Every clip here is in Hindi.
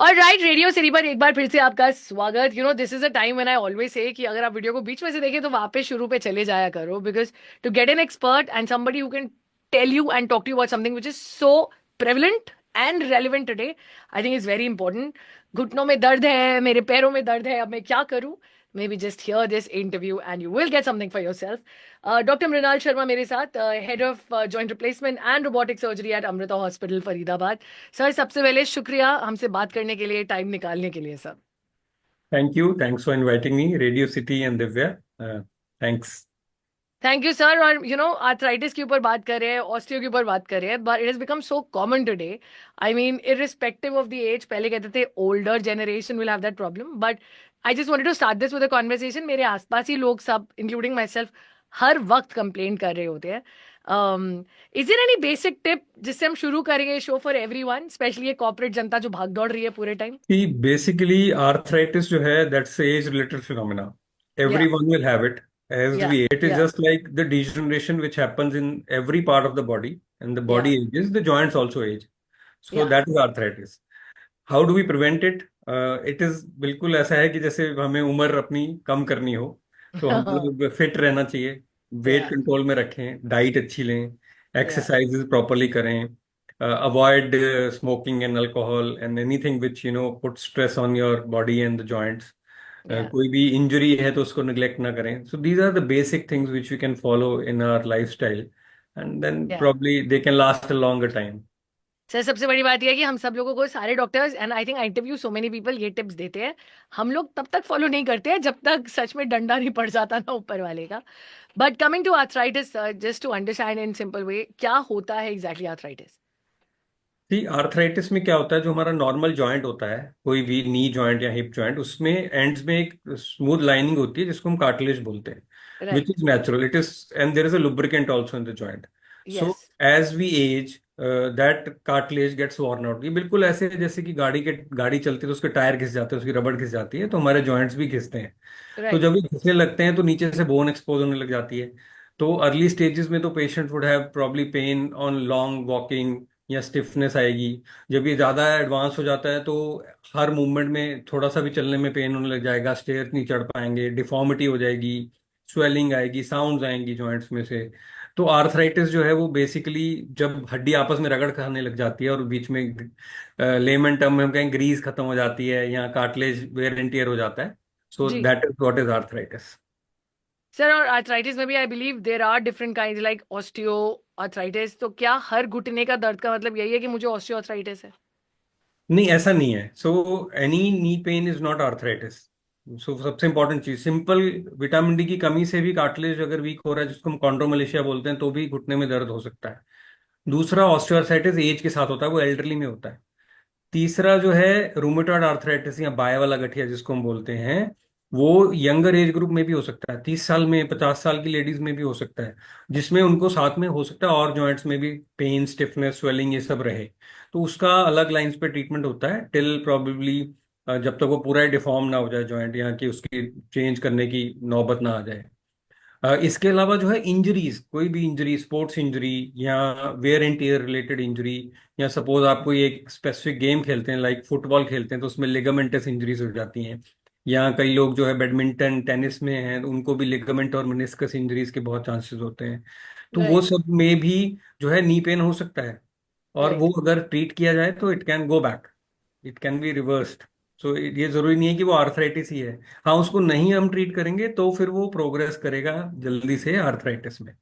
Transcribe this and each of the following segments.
और राइट, रेडियो सिटी पर एक बार फिर से आपका स्वागत। This is a time when I always say कि अगर आप वीडियो को बीच में से देखें तो वापस शुरू पे चले जाया करो, because to get an expert and somebody who can tell you and talk to you about something which is so prevalent and relevant today, I think is very important. घुटनों में दर्द है, मेरे पैरों में दर्द है, अब मैं क्या करूं? maybe just hear this interview and you will get something for yourself. Dr. Mrinal Sharma मेरे साथ, head of joint replacement and robotic surgery at Amrita Hospital Faridabad. Sir, सबसे पहले शुक्रिया हमसे बात करने के लिए, टाइम निकालने के लिए sir. Thank you. Thanks for inviting me, Radio City and Divya. Thanks. Thank you sir. और आर्थराइटिस के ऊपर बात कर रहे हैं, ऑस्टियो के ऊपर बात कर रहे हैं, but it has become so common today. I mean irrespective of the age, पहले कहते थे older generation will have that problem, but I just wanted to start this with a conversation. मेरे आसपास ही लोग सब, इंक्लूडिंग माई सेल्फ, हर वक्त कंप्लेन कर रहे होते हैं। Is there any basic tip जिससे हम शुरू करेंगे शो फॉर एवरीवन, स्पेशली ये कॉर्पोरेट जनता जो भाग दौड़ रही है पूरे टाइम? See, basically, arthritis जो है, that's age-related phenomena. या Everyone will have it as या we age. It is या just like the degeneration which happens in every part of the body, and the या body ages, the joints also age. So या that is arthritis. How do we prevent it? It is बिल्कुल ऐसा है कि जैसे हमें उम्र अपनी कम करनी हो, तो हम लोग फिट रहना चाहिए, वेट या कंट्रोल में रखें, डाइट अच्छी लें, या एक्सरसाइजेज प्रॉपरली करें, avoid smoking and alcohol and anything which put stress on your body and the joints. या कोई भी इंजरी है तो उसको निग्लेक्ट ना करें। So these are the basic things which we can follow in our life style, and then या probably they can last a longer time. Sir, सबसे बड़ी बात यह है कि हम सब लोगों को, सारे doctors and I think I interview so many people, ये टिप्स देते हैं। हम लोग तब तक फॉलो नहीं करते हैं जब तक सच में डंडा नहीं पड़ जाता ना ऊपर वाले का। But coming to arthritis, just to understand in simple way, क्या होता है एग्जैक्टली आर्थराइटिस? जी, आर्थराइटिस में क्या होता है, जो हमारा नॉर्मल जॉइंट होता है, कोई भी नी जॉइंट या हिप जॉइंट, उसमें एंड्स में एक स्मूथ लाइनिंग होती है जिसको हम कार्टिलेज बोलते हैं, which right. Is natural. It is and there is a lubricant also in the joint. So yes. As we age, that cartilage gets worn out. ये बिल्कुल ऐसे है जैसे कि गाड़ी चलती है तो उसके टायर घिस जाते हैं, उसकी रबड़ घिस जाती है, तो हमारे जॉइंट्स भी घिसते हैं। तो राइट। जब ये घिसने लगते हैं तो नीचे से बोन एक्सपोज होने लग जाती है। तो अर्ली स्टेजेस में तो patient would have probably pain on long walking, या स्टिफनेस आएगी। जब ये ज़्यादा एडवांस हो जाता है तो हर मूवमेंट में थोड़ा सा भी चलने में पेन होने लग जाएगा, स्टेयर नहीं चढ़ पाएंगे, डिफॉर्मिटी हो जाएगी, स्वेलिंग आएगी, साउंड्स आएंगी जॉइंट्स में से। तो आर्थराइटिस जो है वो बेसिकली जब हड्डी आपस में रगड़ खाने लग जाती है और बीच में लेमन टर्म में हम कहें ग्रीस खत्म हो जाती है, या कार्टिलेज वेयर एंड टियर हो जाता है। सो जी। That is what is arthritis. Sir, और आर्थराइटिस में भी I believe there are different kind, like osteo arthritis. तो क्या हर घुटने का दर्द का मतलब यही है कि मुझे ऑस्टियो आर्थराइटिस है? नहीं, ऐसा नहीं है। So any knee pain is not arthritis. So सबसे इंपॉर्टेंट चीज सिंपल, विटामिन डी की कमी से भी कार्टिलेज अगर वीक हो रहा है, जिसको हम कॉन्ड्रोमलेशिया बोलते हैं, तो भी घुटने में दर्द हो सकता है। दूसरा, ऑस्टियोआर्थराइटिस एज के साथ होता है, वो एल्डरली में होता है। तीसरा जो है रूमेटॉइड आर्थराइटिस या बाय वाला गठिया जिसको हम बोलते हैं, वो यंगर एज ग्रुप में भी हो सकता है, 30 साल में, 50 साल की लेडीज में भी हो सकता है, जिसमें उनको साथ में हो सकता है और जॉइंट्स में भी पेन, स्टिफनेस, स्वेलिंग ये सब रहे। तो उसका अलग लाइंस पे ट्रीटमेंट होता है टिल प्रॉबेबली जब तक वो पूरा डिफॉर्म ना हो जाए जॉइंट, या कि उसकी चेंज करने की नौबत ना आ जाए। इसके अलावा जो है इंजरीज, कोई भी इंजरी, स्पोर्ट्स इंजरी या wear and tear related injury, या सपोज आप कोई एक स्पेसिफिक गेम खेलते हैं लाइक फुटबॉल खेलते हैं तो उसमें लिगामेंटस इंजरीज हो जाती हैं, या कई लोग जो है बैडमिंटन, टेनिस में हैं, तो उनको भी लिगामेंट और मेनिस्कस इंजरीज के बहुत चांसेस होते हैं। तो वो राइट। सब में भी जो है नी पेन हो सकता है, और राइट। वो अगर ट्रीट किया जाए तो it can go back, it can be reversed. So ये जरूरी नहीं है कि वो आर्थराइटिस ही है। हाँ, उसको नहीं हम ट्रीट करेंगे तो फिर वो प्रोग्रेस करेगा जल्दी से आर्थराइटिस में।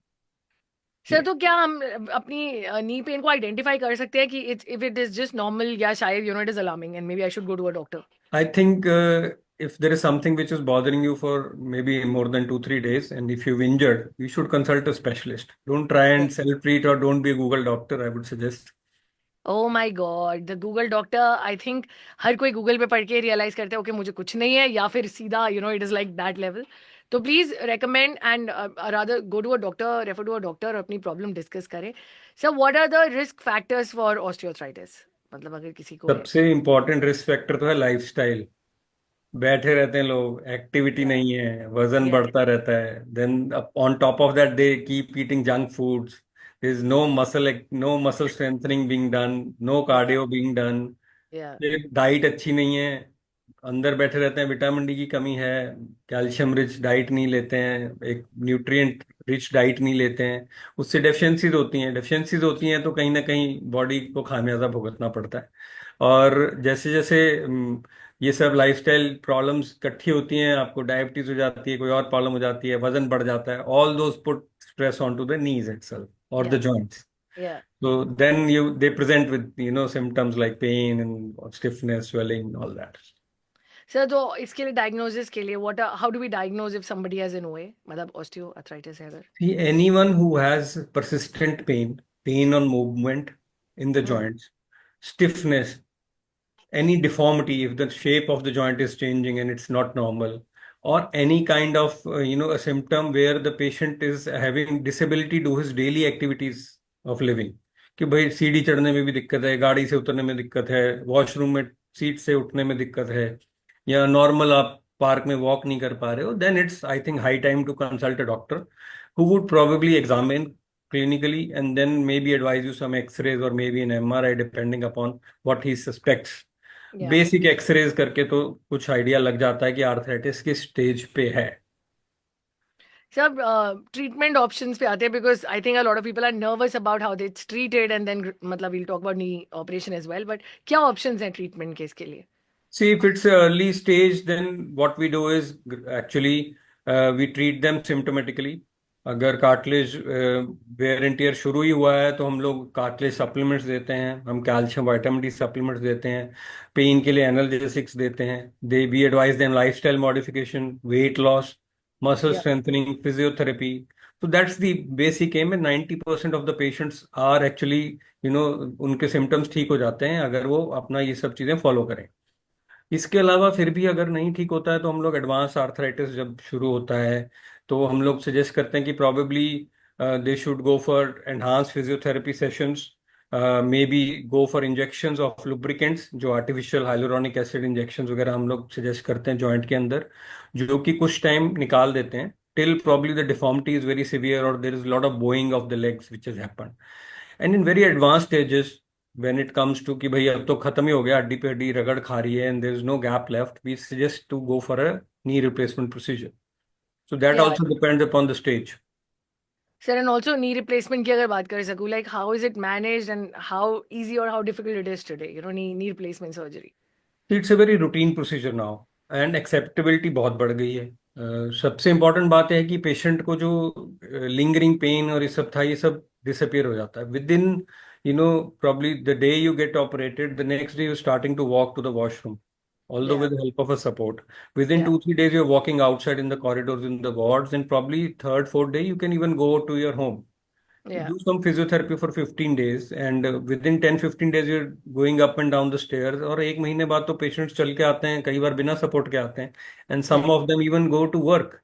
सर, तो क्या हम अपनी नी पेन को आइडेंटिफाई कर सकते हैं कि it's, if it is just normal, या शायद it is alarming and maybe I should go to a doctor? I think if there is something which is bothering you for maybe more than 2 3 days, and if you've injured, you should consult a specialist. Don't try and self treat, or don't be a Google doctor, I would suggest. Oh my god, the Google doctor! I think हर कोई गूगल पे पढ़ के रियलाइज करता है ओके मुझे कुछ नहीं है, या फिर सीधा it is like that level. तो please recommend and rather go to a doctor, refer to a doctor, और अपनी प्रॉब्लम डिस्कस करें। Sir, what are the risk factors for osteoarthritis? मतलब अगर किसी को है। सबसे इंपॉर्टेंट रिस्क फैक्टर तो है लाइफस्टाइल। बैठे रहते हैं लोग, एक्टिविटी या नहीं है, वजन या बढ़ता रहता है, then on top of that they keep eating junk foods, there is no muscle strengthening being done, no या कार्डियो बीइंग डन, Yeah. ये डाइट अच्छी नहीं है, अंदर बैठे रहते हैं, विटामिन डी की कमी है, कैल्शियम रिच डाइट नहीं लेते हैं, एक न्यूट्रिएंट रिच डाइट नहीं लेते हैं, उससे डेफिशिएंसीज होती हैं तो कहीं ना कहीं बॉडी को खामियाजा भुगतना पड़ता है। और जैसे जैसे ये सब लाइफस्टाइल प्रॉब्लम्स इकट्ठी होती हैं, आपको डायबिटीज हो जाती है, कोई और प्रॉब्लम हो जाती है, वजन बढ़ जाता है, all those put stress on to the knees itself और the Yeah. Joints. Yeah. So then they present with symptoms like pain and stiffness, swelling, all that. Sir तो इसके लिए डायग्नोसिस के लिए what how do we diagnose if somebody has an OA, मतलब ऑस्टियोआर्थराइटिस है अगर? See, anyone who has persistent pain, pain on movement in the hmm. joints, stiffness, any deformity, if the shape of the joint is changing and it's not normal, or any kind of a symptom where the patient is having disability to his daily activities of living, कि भाई सीढ़ी चढ़ने में भी दिक्कत है, गाड़ी से उतरने में दिक्कत है, वॉशरूम में सीट से उठने में दिक्कत है, या नॉर्मल आप पार्क में वॉक नहीं कर पा रहे हो, then it's I think high time to consult a doctor who would probably examine clinically and then maybe advise you some x-rays or maybe an MRI depending upon what he suspects। या बेसिक एक्सरेज करके तो कुछ आइडिया लग जाता है कि आर्थराइटिस किस स्टेज पे है। सब ट्रीटमेंट ऑप्शंस पे आते हैं, because I think a lot of people are nervous about how they it's treated and then मतलब we'll talk about knee operation as well, but क्या ऑप्शंस हैं ट्रीटमेंट के इसके लिए? See, if it's an early stage, then what we do is actually we treat them symptomatically। अगर कार्टिलेज वेयर एंड टियर शुरू ही हुआ है तो हम लोग कार्टिलेज सप्लीमेंट्स देते हैं, हम कैल्शियम विटामिन डी सप्लीमेंट्स देते हैं, पेन के लिए एनाल्जेसिक्स देते हैं, they we advise them lifestyle modification, weight loss, muscle या स्ट्रेंथनिंग, फिजियोथेरेपी। तो दैट्स द बेसिक एम है। 90% of the patients are actually उनके सिम्टम्स ठीक हो जाते हैं अगर वो अपना ये सब चीज़ें फॉलो करें। इसके अलावा फिर भी अगर नहीं ठीक होता है तो हम लोग एडवांस आर्थराइटिस जब शुरू होता है तो हम लोग सजेस्ट करते हैं कि probably they should go for enhance physiotherapy sessions, may be go for injections of lubricants, जो आर्टिफिशियल हाइलुरोनिक एसिड इंजेक्शंस वगैरह हम लोग सजेस्ट करते हैं जॉइंट के अंदर, जो कि कुछ टाइम निकाल देते हैं till probably the deformity is very severe और there is lot of bowing of the legs which is happen. And in very advance stages when it comes to कि भाई अब तो खत्म ही हो गया, हड्डी पे हड्डी रगड़ खा रही है and there is no gap left, we suggest to go for a knee replacement procedure। So that या also depends upon the stage। Sir and also knee replacement की अगर बात कर सकूँ, like how is it managed and how easy और how difficult it is today, knee replacement surgery? It's a very routine procedure now and acceptability बहुत बढ़ गई है। सबसे इम्पोर्टेंट बात है कि पेशेंट को जो लिंगरिंग पेन और ये सब था, ये सब डिसअपियर हो जाता है with in probably the day you get operated, the next day you're starting to walk to the washroom, although या with the help of a support, within या 2 3 days you're walking outside in the corridors in the wards, and probably third fourth day you can even go to your home, या do some physiotherapy for 15 days, and within 10 15 days you're going up and down the stairs। और एक महीने बाद तो पेशेंट्स चल के आते हैं, कई बार बिना सपोर्ट के आते हैं, and some of them even go to work।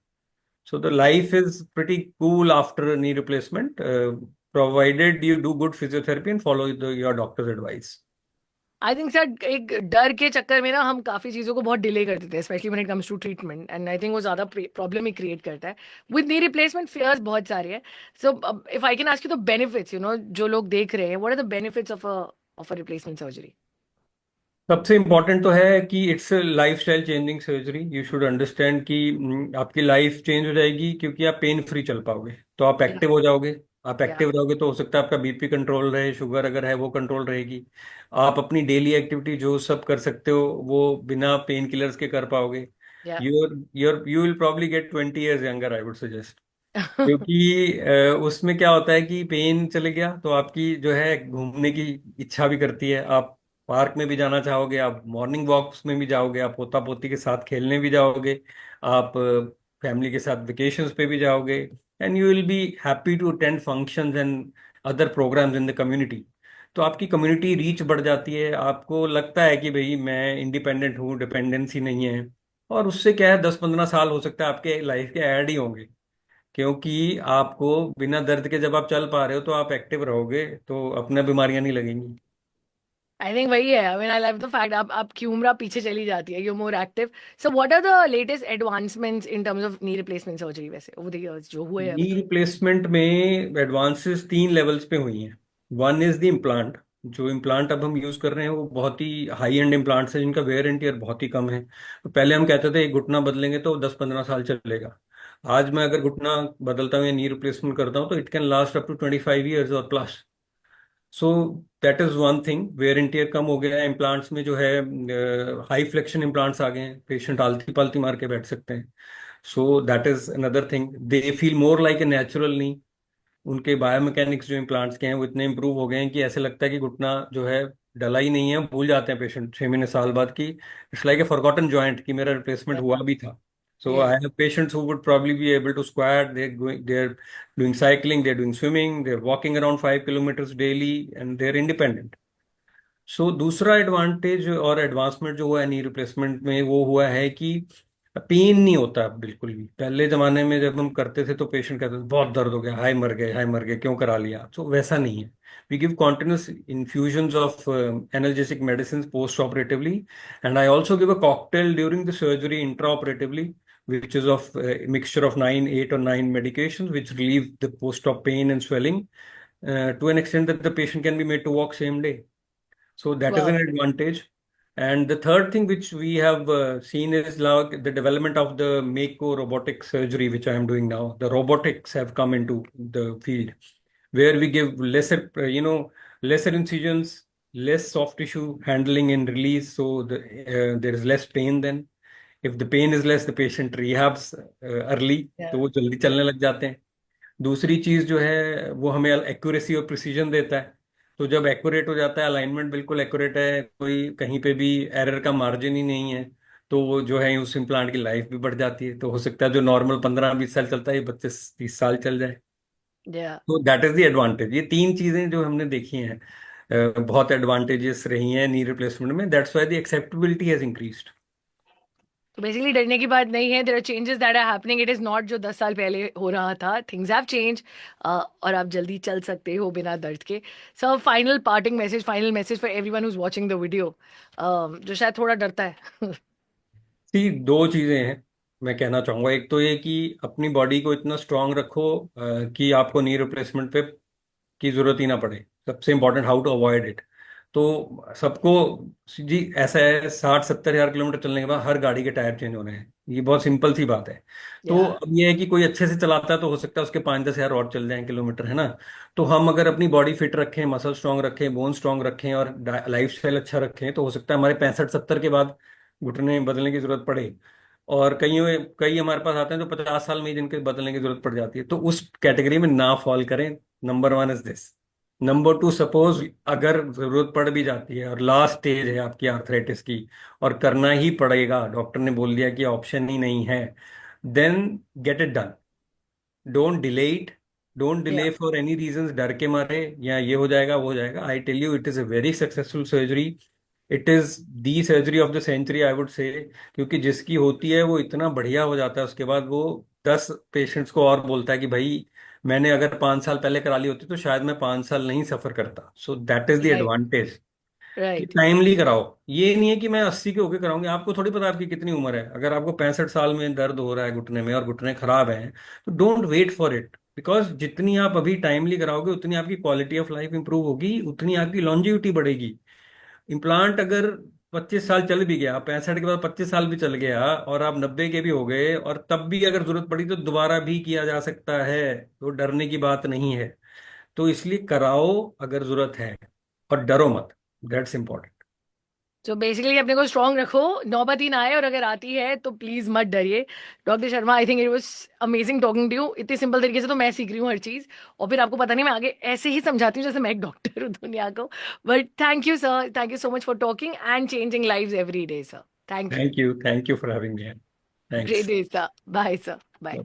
So the life is pretty cool after a knee replacement, provided you do good physiotherapy and follow your doctor's advice। I think sir एक डर के चक्कर में ना हम काफी चीजों को बहुत डिले कर देते हैं, specially when it comes to treatment, and I think वो ज्यादा प्रॉब्लम ही क्रिएट करता है। विद नी रिप्लेसमेंट फियर्स बहुत सारे हैं। So if I can ask you the benefits, जो लोग देख रहे हैं, what are the benefits of a replacement surgery? सबसे इम्पोर्टेंट तो है कि it's lifestyle changing surgery. You should understand कि आपकी लाइफ चेंज हो जाएगी क्योंकि आप पेन फ्री चल पाओगे तो आप या एक्टिव हो जाओगे। आप या एक्टिव रहोगे तो हो सकता है आपका बीपी कंट्रोल रहे, शुगर अगर है वो कंट्रोल रहेगी, आप अपनी डेली एक्टिविटी जो सब कर सकते हो वो बिना पेन किलर्स के कर पाओगे। या you will probably get 20 years younger, I would suggest. क्योंकि उसमें क्या होता है कि पेन चले गया तो आपकी जो है घूमने की इच्छा भी करती है, आप पार्क में भी जाना चाहोगे, आप मॉर्निंग वॉक्स में भी जाओगे, आप पोता पोती के साथ खेलने भी जाओगे, आप फैमिली के साथ वेकेशंस पे भी जाओगे, and you will be happy to attend functions and other programmes in the community. तो आपकी कम्युनिटी रीच बढ़ जाती है, आपको लगता है कि भाई मैं इंडिपेंडेंट हूँ, डिपेंडेंसी नहीं है। और उससे क्या है, 10 15 साल हो सकता है आपके लाइफ के ऐड ही होंगे, क्योंकि आपको बिना दर्द के जब आप चल पा रहे हो तो आप एक्टिव रहोगे तो अपना बीमारियां नहीं लगेंगी। आई थिंक वही है। I mean I love the fact आप आपकी उम्र पीछे चली जाती है, you more active. So what are the latest advancements in terms of knee replacement surgery वैसे ओवर द इयर्स जो हुए हैं नी अभी तक? रिप्लेसमेंट में एडवांसेस 3 लेवल्स पे हुई हैं। वन इज द इम्प्लांट, जो इम्प्लांट अब हम यूज कर रहे हैं वो बहुत ही हाई एंड इम्प्लांट्स हैं जिनका वेयर एंड टीयर बहुत ही कम है। तो पहले हम कहते थे एक घुटना बदलेंगे तो 10-15 साल चलेगा। आज मैं अगर घुटना बदलता हूँ या नी रिप्लेसमेंट करता हूँ तो it can last up to 25 years और plus. So that is one thing, wear and tear कम हो गया है इम्प्लांट्स में जो है। हाई फ्लेक्शन इम्प्लांट्स आ गए हैं, पेशेंट आलती पालती मार के बैठ सकते हैं। So that is another thing, they feel more like a natural knee. उनके बायोमैकेनिक्स जो इम्प्लांट्स के हैं वो इतने इंप्रूव हो गए हैं कि ऐसे लगता है कि घुटना जो है डला ही नहीं है। भूल जाते हैं पेशेंट 6 महीने साल बाद की it's like a forgotten joint कि मेरा रिप्लेसमेंट हुआ Yeah. भी था। So I Yeah. Have patients who would probably be able to squat, they are doing cycling, they are doing swimming, they are walking around 5 kilometres daily and they are independent. So दूसरा एडवांटेज और एडवांसमेंट जो हुआ है नी रिप्लेसमेंट में वो हुआ है कि पेन नहीं होता अब बिल्कुल भी। पहले जमाने में जब हम करते थे तो पेशेंट कहते थे बहुत दर्द हो गया, हाय मर गए, हाय मर गए, क्यों करा लिया। तो वैसा नहीं है। We give continuous infusions of analgesic medicine post operatively, and I also give a cocktail during the surgery intra operatively which is of mixture of 8 or 9 medications which relieve the post-op pain and swelling to an extent that the patient can be made to walk same day. So that is an Wow. advantage. And the third thing which we have seen is like the development of the Mako robotic surgery, which I am doing now. The robotics have come into the field where we give lesser, lesser incisions, less soft tissue handling and release. So there is less pain then. If the pain is less, the patient rehabs early, तो Yeah. वो जल्दी चलने लग जाते हैं। दूसरी चीज जो है वो हमें एक्यूरेसी और प्रिसीजन देता है। तो जब एक्यूरेट हो जाता है, अलाइनमेंट बिल्कुल एक्यूरेट है, कोई कहीं पे भी एरर का मार्जिन ही नहीं है, तो वो जो है उस इम्प्लांट की लाइफ भी बढ़ जाती है। तो हो सकता है जो नॉर्मल 15-20 साल चलता है ये 25-30 साल चल जाए। Yeah. तो दैट इज द एडवांटेज। ये तीन चीजें जो हमने देखी हैं बहुत एडवांटेजेस रही हैं नी रिप्लेसमेंट में। That's why the acceptability has increased. तो बेसिकली डरने की बात नहीं है, there are changes that are happening, it is not जो 10 साल पहले हो रहा था, थिंग्स हैव चेंज, और आप जल्दी चल सकते हो बिना दर्द के। So final parting message, final message for everyone who is watching the video, जो शायद थोड़ा डरता है। सी दो चीजें हैं मैं कहना चाहूंगा। एक तो ये कि अपनी बॉडी को इतना स्ट्रांग रखो कि आपको नी रिप्लेसमेंट पे की जरूरत ही ना पड़े। सबसे important, how to avoid it. तो सबको, जी ऐसा है, 60-70 हज़ार किलोमीटर चलने के बाद हर गाड़ी के टायर चेंज होने हैं, ये बहुत सिंपल सी बात है। तो या अब ये है कि कोई अच्छे से चलाता है तो हो सकता है उसके 5-10 हज़ार और चल जाएं किलोमीटर, है ना। तो हम अगर अपनी बॉडी फिट रखें, मसल स्ट्रांग रखें, बोन स्ट्रांग रखें और लाइफ स्टाइल अच्छा रखें तो हो सकता है हमारे 65-70 के बाद घुटने बदलने की जरूरत पड़े। और कई कई हमारे पास आते हैं तो 50 साल में ही जिनके बदलने की जरूरत पड़ जाती है। तो उस कैटेगरी में ना फॉल करें। Number one is this. Number two, suppose अगर जरूरत पड़ भी जाती है और लास्ट स्टेज है आपकी आर्थराइटिस की और करना ही पड़ेगा, डॉक्टर ने बोल दिया कि ऑप्शन ही नहीं है, then get it done. Don't delay it. Don't या डिले फॉर एनी रीजंस, डर के मारे या ये हो जाएगा वो हो जाएगा। I tell you it is a very successful surgery. It is the surgery of the century I would say. क्योंकि जिसकी होती है वो इतना बढ़िया हो जाता है उसके बाद, वो 10 पेशेंट्स को और बोलता है कि भाई मैंने अगर 5 साल पहले करा ली होती तो शायद मैं 5 साल नहीं सफर करता। सो that is the right, advantage कि राइट, टाइमली कराओ। ये नहीं है कि मैं 80 के होके कराऊंगी, आपको थोड़ी पता आपकी कितनी उम्र है। अगर आपको 65 साल में दर्द हो रहा है घुटने में और घुटने खराब हैं तो don't wait for it. Because जितनी आप अभी टाइमली कराओगे उतनी आपकी क्वालिटी ऑफ लाइफ इंप्रूव होगी, उतनी आपकी लॉन्जिविटी बढ़ेगी। इम्प्लांट अगर 25 साल चल भी गया, 65 के बाद 25 साल भी चल गया और आप 90 के भी हो गए और तब भी अगर जरूरत पड़ी तो दोबारा भी किया जा सकता है। तो डरने की बात नहीं है। तो इसलिए कराओ अगर जरूरत है, और डरो मत। That's important. तो बेसिकली अपने को स्ट्रांग रखो, नौबत ही ना आए, और अगर आती है तो प्लीज मत डरिए। Doctor Sharma, I think it was amazing talking to you. इतनी सिंपल तरीके से तो मैं सीख रही हूँ हर चीज, और फिर आपको पता नहीं मैं आगे ऐसे ही समझाती हूँ जैसे मैं एक डॉक्टर हूँ दुनिया को। But thank you sir, thank you so much for talking and changing lives every day sir. Thank you. Thank you, thank you for having me. Great thanks. Day sir, bye sir, bye.